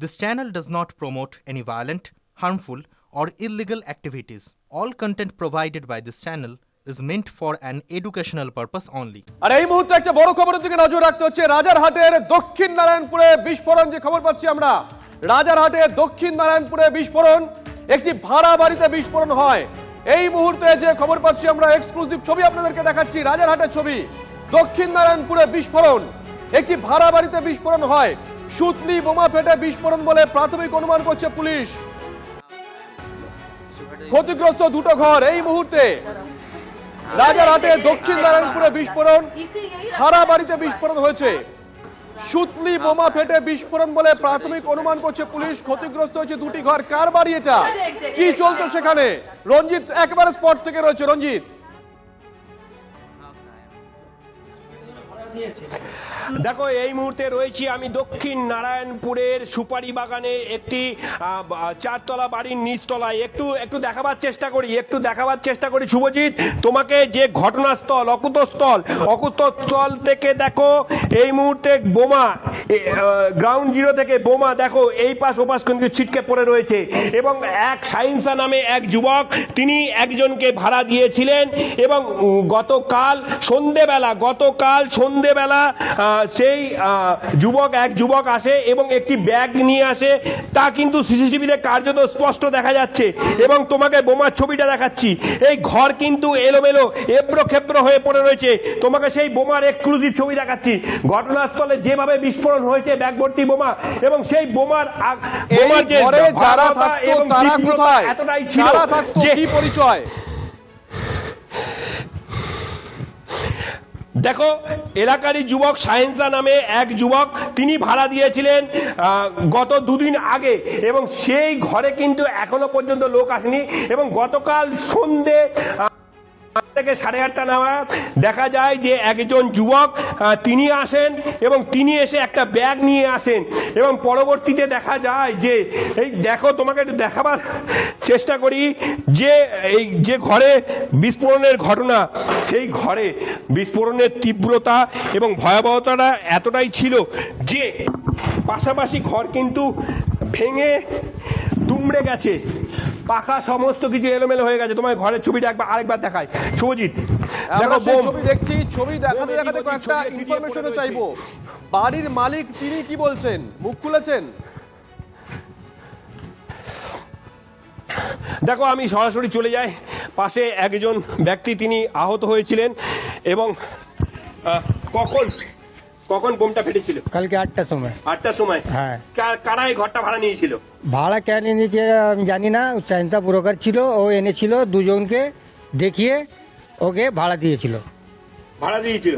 This channel does not promote any violent, harmful, or illegal activities. All content provided by this channel is meant for an educational purpose only. আর এই মুহূর্তে একটা বড় খবরের দিকে নজর রাখতে হচ্ছে। রাজারহাটের দক্ষিণ নারায়ণপুরে বিস্ফোরণ, যে খবর পাচ্ছি আমরা, রাজারহাটের দক্ষিণ নারায়ণপুরে বিস্ফোরণ, একটি ভাড়া বাড়িতে বিস্ফোরণ হয়। এই মুহূর্তে যে খবর পাচ্ছি আমরা, এক্সক্লুসিভ ছবি আপনাদেরকে দেখাচ্ছি, রাজারহাটের ছবি। দক্ষিণ নারায়ণপুরে বিস্ফোরণ, একটি ভাড়া বাড়িতে বিস্ফোরণ হয়। সুতলি বোমা ফেটে বিস্ফোরণ বলে প্রাথমিক অনুমান করছে পুলিশ। ক্ষতিগ্রস্ত দুটো ঘর। এই মুহূর্তে রাজারহাটে দক্ষিণ নারায়ণপুরে বিস্ফোরণ, ভাড়া বাড়িতে বিস্ফোরণ হয়েছে। সুতলি বোমা ফেটে বিস্ফোরণ বলে প্রাথমিক অনুমান করছে পুলিশ। ক্ষতিগ্রস্ত হয়েছে দুটি ঘর। কার বাড়ি এটা, কি চলতো সেখানে? রঞ্জিত একেবারে স্পট থেকে রয়েছে। রঞ্জিত, দেখো এই মুহূর্তে রয়েছি আমি দক্ষিণ নারায়ণপুরের সুপারি বাগানে, একটি চারতলা বাড়ির নিচতলায়। একটু দেখাবার চেষ্টা করি শুভজিৎ তোমাকে, যে ঘটনাস্থল অকুতস্থল থেকে দেখো এই মুহূর্তে বোমা, গ্রাউন্ড জিরো থেকে বোমা দেখো এই পাশ ওপাশ কিন্তু ছিটকে পড়ে রয়েছে। এবং এক সাইন্সা নামে এক যুবক, তিনি একজনকে ভাড়া দিয়েছিলেন এবং গতকাল সন্ধেবেলা সেই এক যুবক আসে এবং একটি ব্যাগ নিয়ে আসে। তা কিন্তু সিসিটিভিতে কার্যত স্পষ্ট দেখা যাচ্ছে। এবং তোমাকে বোমার ছবিটা দেখাচ্ছি। এই ঘর কিন্তু এলোমেলো এবড়ো খেবড়ো হয়ে পড়ে রয়েছে। তোমাকে সেই বোমার এক্সক্লুসিভ ছবি দেখাচ্ছি। ঘটনাস্থলে যেভাবে বিস্ফোরণ হয়েছে, ব্যাগ ভর্তি বোমা, এবং সেই বোমার যে যারা থাকতো তারা কোথায়, এতটাই ছিল যে কি পরিচয়? দেখো এলাকারই যুবক সাহেন্সা নামে এক যুবক, তিনি ভাড়া দিয়েছিলেন গত দুদিন আগে এবং সেই ঘরে কিন্তু এখনো পর্যন্ত লোক আসেনি। এবং গতকাল সন্ধে থেকে 8:30 নাগাদ দেখা যায় যে একজন যুবক তিনি আসেন এবং তিনি এসে একটা ব্যাগ নিয়ে আসেন। এবং পরবর্তীতে দেখা যায় যে এই দেখো, তোমাকে একটু দেখাবার চেষ্টা করি যে এই যে ঘরে বিস্ফোরণের ঘটনা, সেই ঘরে বিস্ফোরণের তীব্রতা এবং ভয়াবহতাটা এতটাই ছিল যে পাশাপাশি ঘর কিন্তু ভেঙে দুমড়ে গেছে, পাখা সমস্ত কিছু এলোমেলো হয়ে গেছে। তোমার ঘরের ছবিটা আরেকবার দেখায় শুভজিৎ। দেখো ছবি দেখছি, ছবি দেখাতে কয়েকটা ইনফরমেশনও চাইবো। বাড়ির মালিক তিনি কি বলছেন, মুখ খুলেছেন? দেখো আমি সরাসরি চলে যাই পাশে, একজন ব্যক্তি তিনি আহত হয়েছিলেন। এবং কখন বোমটা ফেটেছিল? কালকে 8টার সময়। হ্যাঁ। কারা এই ঘরটা ভাড়া নিয়েছিল? ভাড়া কেন নিয়েছে আমি জানি না। চাইন্সা ব্রোকার ছিল, ও এনেছিল, দুজনকে দেখিয়ে ওকে ভাড়া দিয়েছিল।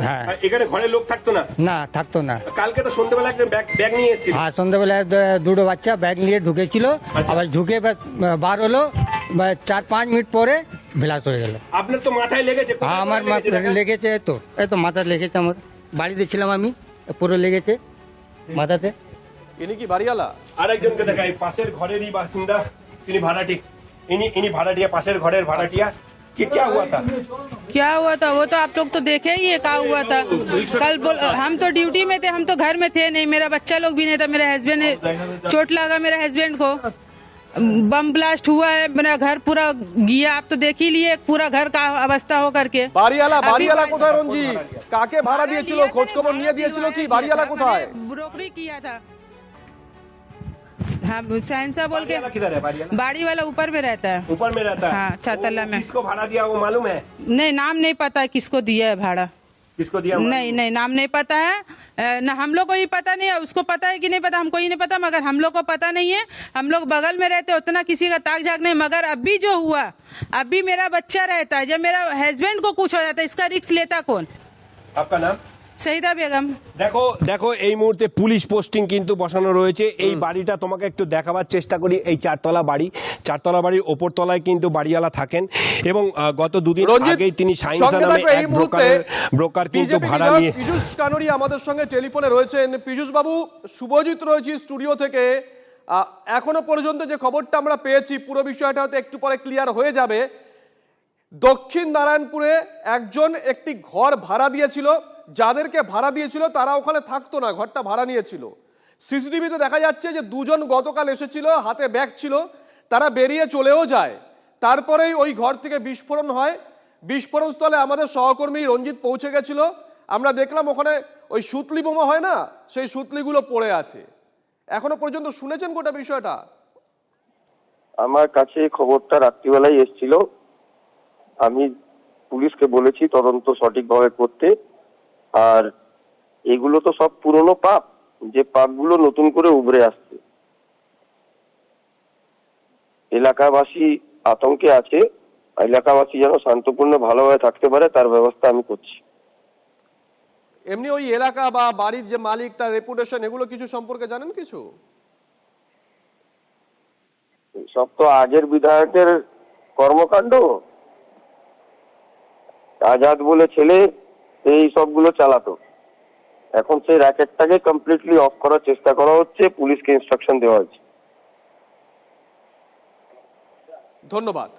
হ্যাঁ। এখানে ঘরে লোক থাকতো না? না, থাকতো না। কালকে তো সন্ধ্যাবেলা একটা ব্যাগ নিয়ে এসেছিল। হ্যাঁ, সন্ধ্যাবেলায় দুটো বাচ্চা ব্যাগ নিয়ে ঢুকেছিল। আবার ঢুকে বার হলো, 4-5 মিনিট পরে ব্লাস্ট হয়ে গেল। আপনার তো মাথায় লেগেছে? হ্যাঁ, আমার লেগেছে, এতো মাথায় লেগেছে। আমার বাড়িতে ছিলাম আমি, পুরো লেগেছে মাথাতে। ইনি কি বাড়িওয়ালা? আরেকজনকে দেখাই, পাশের ঘরেরই বাসিন্দা, তিনি ভাড়াটি, ইনি ভাড়াটিয়া, পাশের ঘরের ভাড়াটিয়া। क्या हुआ था वो तो आप लोग तो देखे ही है, क्या हुआ था कल। हम तो ड्यूटी में थे, हम तो घर में थे नहीं, मेरा बच्चा लोग भी नहीं था। मेरा हस्बैंड चोट लगा, मेरे हस्बैंड को बम ब्लास्ट हुआ है, मेरा घर पूरा गया। आप तो देख ही लिए पूरा घर का अवस्था हो करके। বাড়িওয়ালা কোথায় রঞ্জিত? কাকে ভাড়া দিয়েছিল, খোঁজ খবর নিয়ে দিয়েছিল কি? বাড়িওয়ালা কোথায়? ब्रोकरी किया था। हाँ, साइंसा बोल के। बाड़ी वाला ऊपर में रहता है। ऊपर में रहता है? हाँ, छतला में। किसको भाड़ा दिया वो मालूम है? नहीं, नाम नहीं पता है किसको दिया है भाड़ा। किसको दिया? नहीं, नाम नहीं पता है ना। हम लोग को ही पता नहीं है, उसको पता है कि नहीं पता हमको ही नहीं पता। मगर हम लोग को पता नहीं है, हम लोग बगल में रहते, उतना किसी का ताक झाक नहीं। मगर अभी जो हुआ, अभी मेरा बच्चा रहता है, जब मेरा हस्बैंड को कुछ हो जाता है, इसका रिस्क लेता कौन? आपका नाम? শহীদা বেগম। দেখো এই মুহূর্তে পুলিশ পোস্টিং কিন্তু বসানো রয়েছে। এই বাড়িটা তোমাকে একটু দেখাবার চেষ্টা করি। এই চারতলা বাড়ির ওপর তলায় কিন্তু বাড়িওয়ালা থাকেন। এবং গত দুদিন আগেই তিনি সাইন্সা নামে এক ব্রোকার কিন্তু ভাড়া নিয়ে। পীযূষ কানড়ি আমাদের সঙ্গে টেলিফোনে রয়েছেন। পীযূষ বাবু, শুভজিৎ রয়েছে স্টুডিও থেকে। এখনো পর্যন্ত যে খবরটা আমরা পেয়েছি, পুরো বিষয়টা হয়তো একটু পরে ক্লিয়ার হয়ে যাবে। দক্ষিণ নারায়ণপুরে একজন একটি ঘর ভাড়া দিয়েছিল, যাদেরকে ভাড়া দিয়েছিল তারা ওখানে থাকতো না, ঘরটা ভাড়া নিয়েছিল। সিসিটিভিতে দেখা যাচ্ছে যে দুজন গতকাল এসেছিল, হাতে ব্যাগ ছিল, তারা বেরিয়ে চলেও যায়। তারপরেই ওই ঘর থেকে বিস্ফোরণ হয়। বিস্ফোরণ স্থলে আমাদের সহকর্মী রঞ্জিত পৌঁছে গেছিল। আমরা দেখলাম ওখানে ওই সুতলি বোমা হয় না, সেই সুতলিগুলো পড়ে আছে। এখনো পর্যন্ত শুনেছেন গোটা বিষয়টা? আমার কাছে খবরটা রাত্রিবেলায় এসেছিল। আমি পুলিশকে বলেছি তদন্ত সঠিকভাবে করতে। আর এগুলো তো সব পুরনো পাপ, যে পাপগুলো নতুন করে উভরে আসছে। এলাকাবাসী আতঙ্কে আছে, এলাকাবাসী যেন শান্তপূর্ণ ভালোভাবে থাকতে পারে তার ব্যবস্থা আমি করছি। এমনি ওই এলাকা বা বাড়ির যে মালিক, তার রেপুটেশন, এগুলো কিছু সম্পর্কে জানেন কিছু? সব তো আগের বিধায়কের কর্মকাণ্ড। আজাদ বলে ছেলে এই সবগুলো চালাতো। এখন সেই র্যাকেটটাকে কমপ্লিটলি অফ করার চেষ্টা করা হচ্ছে, পুলিশকে ইনস্ট্রাকশন দেওয়া হয়েছে। ধন্যবাদ।